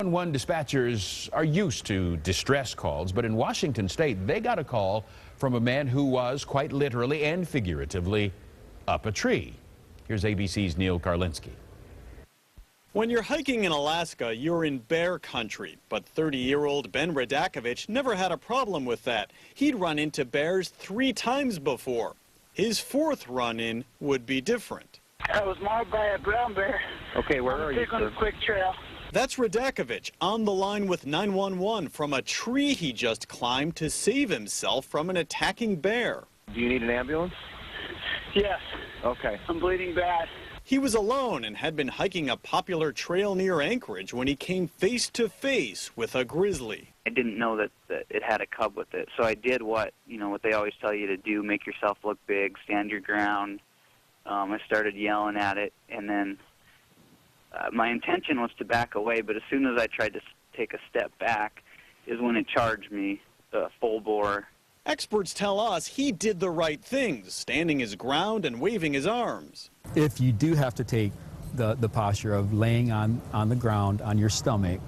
911 dispatchers are used to distress calls, but in Washington state, they got a call from a man who was quite literally and figuratively up a tree. Here's ABC's Neil Karlinski. When you're hiking in Alaska, you're in bear country, but 30-year-old Ben Radakovich never had a problem with that. He'd run into bears 3 times before. His 4th run-in would be different. I was mauled by a brown bear. Okay, where are you, on a quick trail. That's Radakovich on the line with 911 from a tree he just climbed to save himself from an attacking bear. Do you need an ambulance? Yes. Okay. I'm bleeding bad. He was alone and had been hiking a popular trail near Anchorage when he came face to face with a grizzly. I didn't know that it had a cub with it, so I did what they always tell you to do: make yourself look big, stand your ground. I started yelling at it, and then my intention was to back away, but as soon as I tried to take a step back is when it charged me, full bore. Experts tell us he did the right things, standing his ground and waving his arms. If you do have to take the posture of laying on the ground on your stomach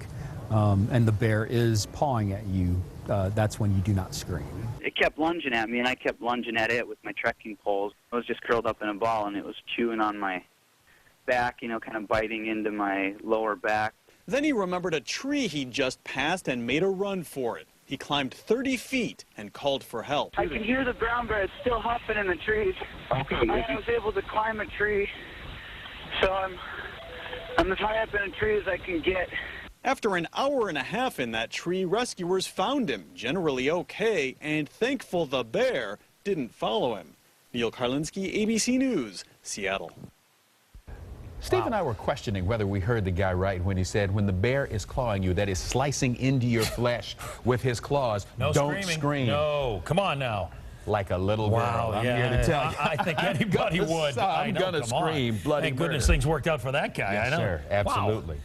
and the bear is pawing at you, that's when you do not scream. It kept lunging at me, and I kept lunging at it with my trekking poles. I was just curled up in a ball, and it was chewing on my back, kind of biting into my lower back. Then he remembered a tree he'd just passed and made a run for it. He climbed 30 feet and called for help. I can hear the brown bear. It's still huffing in the trees. Okay. I was able to climb a tree, so I'm as high up in a tree as I can get. After an hour and a half in that tree, rescuers found him, generally okay, and thankful the bear didn't follow him. Neil Karlinski, ABC News, Seattle. Steve and I were questioning whether we heard the guy right when he said, when the bear is clawing you, that is slicing into your flesh with his claws, no don't screaming. scream. No, come on now. Like a little girl. I'm here to tell you. I think anybody would. I'm going to scream bloody Thank goodness murder. things worked out for that guy. Yes, I know. sir, absolutely. Wow.